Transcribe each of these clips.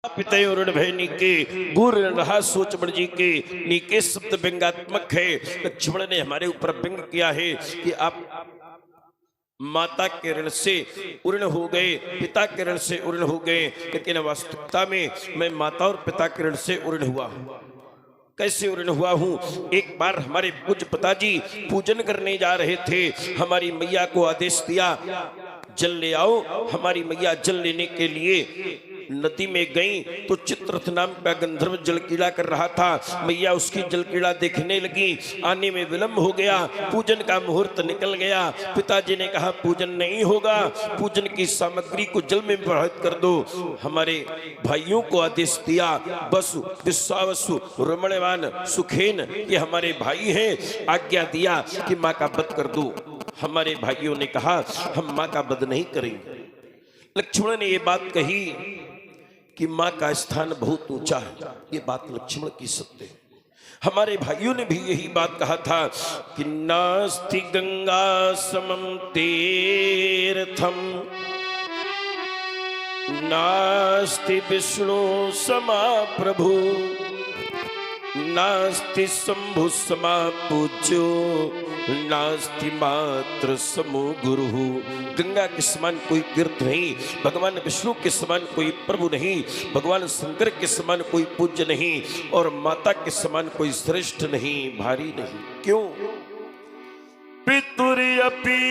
पितयोरुण भय नीके गुर रहा सोच बड़ जी के नीके शब्द व्यंगात्मक है। लक्ष्मण ने हमारे ऊपर व्यंग किया है कि आप माता के ऋण से उर्ण हो गए, पिता के ऋण से उर्ण हो गए, लेकिन वास्तविकता में मैं माता और पिता के ऋण से उर्ण हुआ हूं। कैसे उर्ण हुआ हूं? एक बार हमारे पूज्य पिताजी पूजन करने जा रहे थे, हमारी मैया को आदेश दिया जल ले आओ। हमारी मैया जल लेने के लिए नदी में गई तो चित्ररथ नाम का गंधर्व जल कीड़ा कर रहा था। मैया उसकी जल कीड़ा देखने लगी, आने में विलंब हो गया, पूजन का मुहूर्त निकल गया। पिताजी ने कहा पूजन नहीं होगा, पूजन की सामग्री को जल में प्रवाहित कर दो। हमारे भाइयों को आदेश दिया, वसु विश्वावसु रमणवान सुखेन, ये हमारे भाई हैं, आज्ञा दिया कि माँ का वध कर दो। हमारे भाइयों ने कहा हम माँ का वध नहीं करेंगे। लक्ष्मण ने ये बात कही कि माँ का स्थान बहुत ऊंचा है, ये बात लक्ष्मण की सत्य है। हमारे भाइयों ने भी यही बात कहा था कि नास्ति गंगा समम तीर्थम नास्ति विष्णु समा प्रभु नास्ति शंभु समा पूज्यो नास्ति मात्र समो गुरु। गंगा के समान कोई तीर्थ नहीं, भगवान विष्णु के समान कोई प्रभु नहीं, भगवान शंकर के समान कोई पूज्य नहीं, और माता के समान कोई श्रेष्ठ नहीं, भारी नहीं। क्यों? पितुर्यपि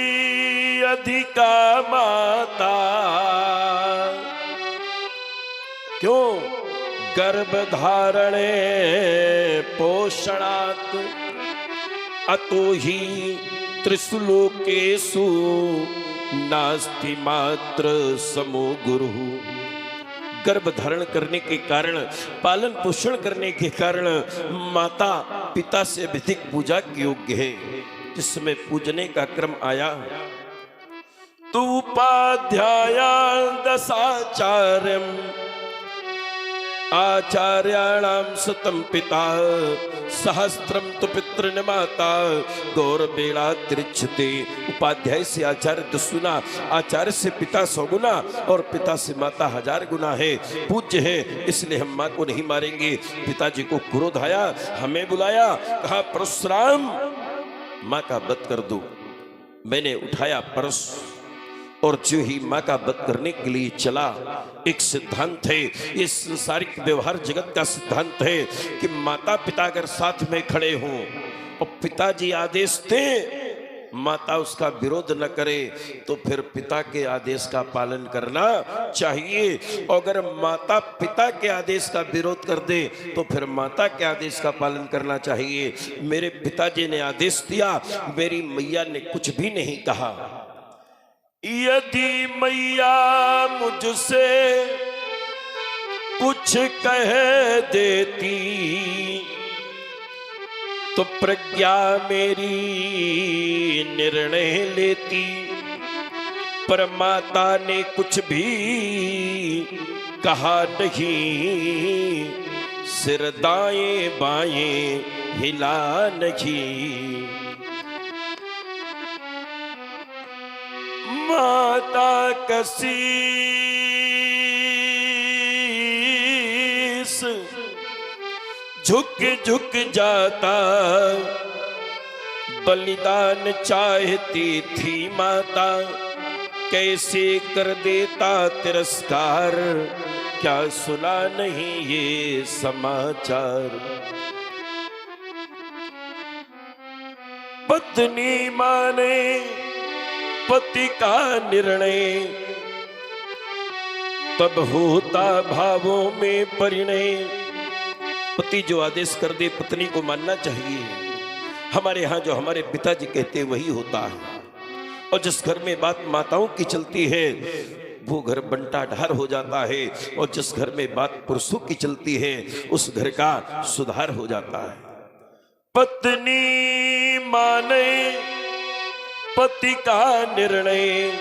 अधिका माता, क्यों? गर्भधारणे पोषणात् अतो ही त्रिषु लोकेषु नास्ति मात्र समो गुरु। गर्भ धारण करने के कारण, पालन पोषण करने के कारण माता पिता से अधिक पूजा के योग्य है। जिसमें पूजने का क्रम आया तो उपाध्याया दशाचार्यम आचार्याणाम सतम पिता सहस्त्रम तो पितृ न माता गौरवेणा तिरछते। उपाध्याय से आचार्य 10 गुना, आचार्य से पिता 100 गुना और पिता से माता 1000 गुना है, पूज्य है। इसलिए हम माँ को नहीं मारेंगे। पिताजी को क्रोध आया, हमें बुलाया, कहा परशुराम माँ का वध कर दो। मैंने उठाया परश और जो ही माँ का वध करने के लिए चला। एक सिद्धांत है, ये संसारिक व्यवहार जगत का सिद्धांत है कि माता पिता अगर साथ में खड़े हों और पिताजी आदेश दें, माता उसका विरोध न करे, तो फिर पिता के आदेश का पालन करना चाहिए। और अगर माता पिता के आदेश का विरोध कर दे तो फिर माता के आदेश का पालन करना चाहिए। मेरे पिताजी ने आदेश दिया, मेरी मैया ने कुछ भी नहीं कहा। यदि मैया मुझसे कुछ कह देती तो प्रज्ञा मेरी निर्णय लेती, पर माता ने कुछ भी कहा नहीं, सिर दाएं बाएं हिला नहीं। माता कसीस झुक झुक जाता, बलिदान चाहती थी माता, कैसे कर देता तिरस्कार, क्या सुना नहीं ये समाचार। पत्नी माने पति का निर्णय, तब होता भावों में परिणय। पति जो आदेश कर दे पत्नी को मानना चाहिए। हमारे यहाँ जो हमारे पिताजी कहते वही होता है। और जिस घर में बात माताओं की चलती है वो घर बंटा ढार हो जाता है, और जिस घर में बात पुरुषों की चलती है उस घर का सुधार हो जाता है। पत्नी माने पति का निर्णय,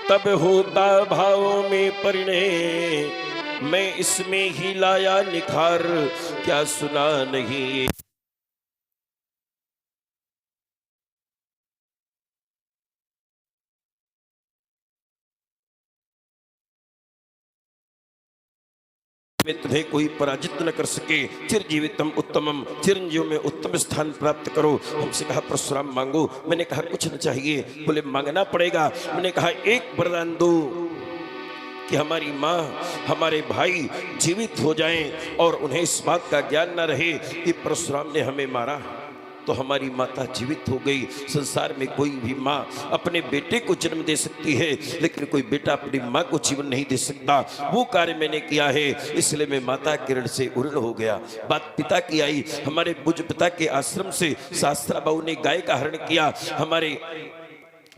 तब होता भावों में परिणय। मैं इसमें ही लाया निखार, क्या सुना नहीं। में तुम्हें कोई पराजित न कर सके। चिरजीवितम उत्तमम, चिरंजीव में उत्तम स्थान प्राप्त करो। हमसे कहा परशुराम मांगो। मैंने कहा कुछ न चाहिए। बोले मांगना पड़ेगा। मैंने कहा एक वरदान दो कि हमारी माँ हमारे भाई जीवित हो जाएं और उन्हें इस बात का ज्ञान न रहे कि परशुराम ने हमें मारा। तो हमारी माता जीवित हो गई। संसार में कोई भी माँ अपने बेटे को जन्म दे सकती है, लेकिन कोई बेटा अपनी माँ को जीवन नहीं दे सकता। वो कार्य मैंने किया है, इसलिए मैं माता के ऋण से उऋण हो गया। बात पिता की आई। हमारे बुझ पिता के आश्रम से शास्त्रा बाबू ने गाय का हरण किया।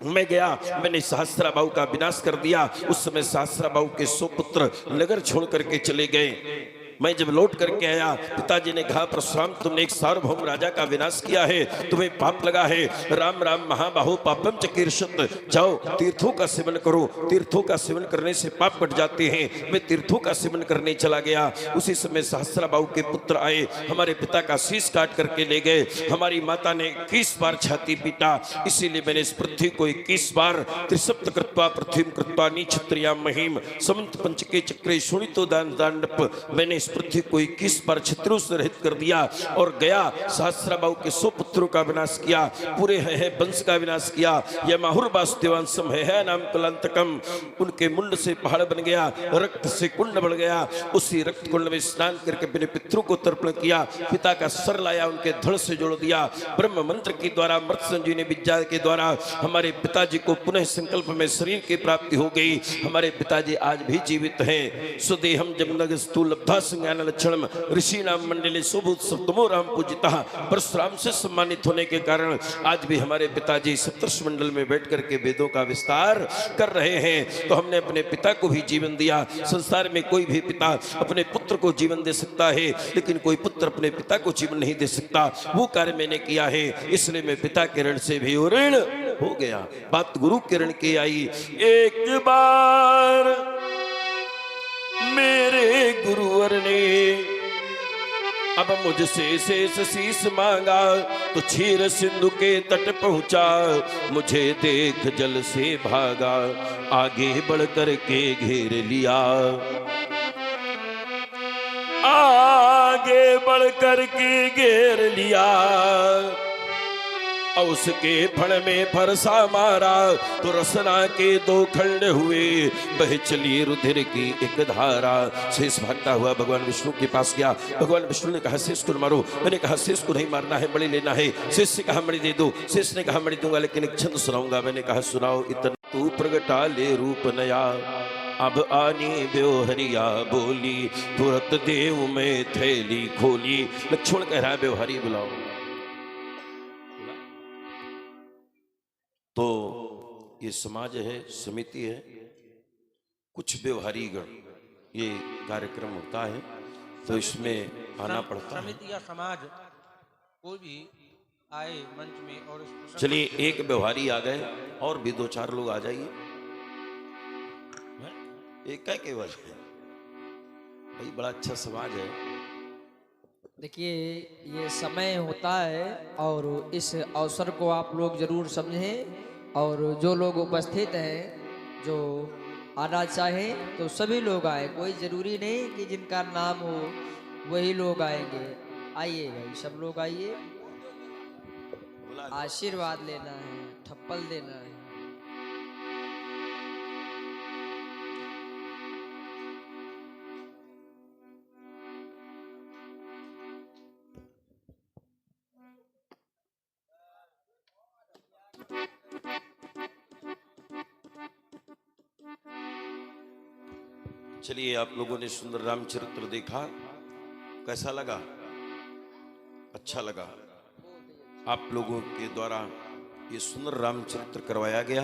मैं गया, मैंने सहस्त्रा बाहु का विनाश कर दिया। उस समय सहस्त्रा बाहु के 100 पुत्र नगर छोड़ करके चले गए। मैं जब लौट करके आया, पिताजी ने कहा परशुराम तुमने एक सार्वभौम राजा का विनाश किया है, तुम्हें पाप लगा है। राम राम महाबाहो पापम च कीर्षत, जाओ तीर्थों का सेवन करो। तीर्थों का सेवन करने से पाप कट जाते हैं। मैं तीर्थों का सेवन करने चला गया। उसी समय सहस्त्रा बाहु के पुत्र आए, हमारे पिता का शीश काट करके ले गए। हमारी माता ने 21 बार छाती पीटा। इसीलिए मैंने इस पृथ्वी को 21 बार त्रिसप्त कृत्वा पृथ्वी कृत्वा नीक्षत्रिया महिम समंत पंचके चक्रे शोणितो दान दांडप, मैंने इस पृथ्वी को 21 बार छत्रों से रहित कर दिया और गया सहस्त्रा बाहु के 100 पुत्रों का विनाश किया। पूरे है वंश का विनाश किया। यह माहुर वासुदेवांशम है नाम कलांतकम, उनके मुंड से पहाड़ बन गया, रक्त से कुंड बढ़ गया। उसी रक्त कुंड में स्नान करके अपने पितरों को तर्पण किया। पिता का सर लाया, उनके धड़ से जोड़ दिया। ब्रह्म मंत्र के द्वारा मृत संजीवनी विद्या के द्वारा हमारे पिताजी को पुनः संकल्प में शरीर की प्राप्ति हो गई। हमारे पिताजी आज भी जीवित हैं। सुदेहम जमनगस्तु लब्धा संज्ञान लक्षणम ऋषि नाम मंडले सुबुत सप्तमो राम पूजिता, परशुराम से सम्मानित होने के कारण आज भी हमारे पिताजी सप्तर्षि मंडल में बैठ करके वेदों का विस्तार कर रहे हैं। तो हमने अपने पिता को भी जीवन दिया। संसार में कोई भी पिता अपने पुत्र को जीवन दे सकता है, लेकिन कोई पुत्र अपने पिता को जीवन नहीं दे सकता। वो कार्य मैंने किया है, इसलिए मैं पिता के ऋण से भी ऋण हो गया। बात गुरु के ऋण की आई। एक बार मेरे गुरुवर ने अब मुझसे शेष शीस मांगा, तो क्षीर सिंधु के तट पहुंचा, मुझे देख जल से भागा, आगे बढ़ कर के घेर लिया। आगे बढ़ कर के घेर लिया, उसके फण में फरसा मारा, तो रसना के 2 खंड हुए, बह चली रुधिर की एक धारा। शेष भागता हुआ भगवान विष्णु के पास गया। भगवान विष्णु ने कहा शेष को मारो। मैंने कहा शेष को नहीं मारना है, बलि लेना है। शेष से कहा मणि दे दो। शेष ने कहा मणि दूंगा, लेकिन एक छंद सुनाऊंगा। मैंने कहा सुनाओ। इतना तू प्रगटा ले रूप नया, अब आनी ब्योहरिया बोली, तुरंत देव में थैली खोली। लक्ष्मण कह रहा है ब्योहरी बुलाओ। तो ये समाज है, समिति है, कुछ व्यवहारी गण ये कार्यक्रम होता है, तो इसमें आना पड़ता है। समिति या समाज कोई भी आए मंच में और चलिए एक व्यवहारी आ गए और भी 2-4 लोग आ जाइए। एक क्या केवल भाई, बड़ा अच्छा समाज है। देखिए ये समय होता है और इस अवसर को आप लोग जरूर समझें, और जो लोग उपस्थित हैं जो आना चाहें तो सभी लोग आए। कोई ज़रूरी नहीं कि जिनका नाम हो वही लोग आएंगे। आइए भाई, सब लोग आइए, आशीर्वाद लेना है, थप्पल देना है। चलिए आप लोगों ने सुंदर रामचरित्र देखा, कैसा लगा? अच्छा लगा। आप लोगों के द्वारा ये सुंदर रामचरित्र करवाया गया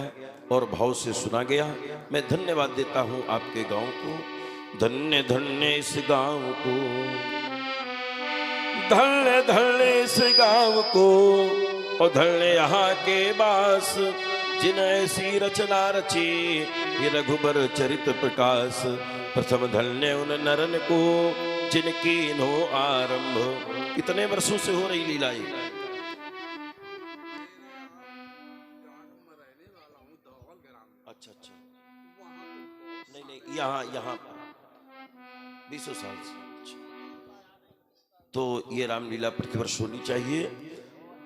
और भाव से सुना गया। मैं धन्यवाद देता हूं आपके गांव को। धन्य धन्य इस गांव को, धन्य धन्य इस गांव को, और धन्य यहाँ के बास, जिन ऐसी रचना रची ये रघुबर चरित प्रकाश। प्रथम धन्य उन नरन को, जिनकी नो आरंभ। कितने वर्षों से हो रही लीलाई? अच्छा अच्छा, नहीं नहीं, यहाँ यहाँ 20 साल से। तो ये रामलीला प्रतिवर्ष होनी चाहिए।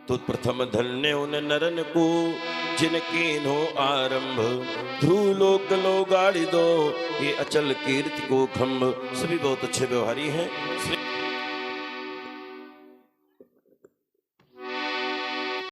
तो प्रथम धन्य उन नरन को जिनकी हो आरंभ, ध्रुव लोक लो गाड़ी दो ये अचल कीर्ति को खम्भ। सभी बहुत अच्छे व्यवहारी हैं।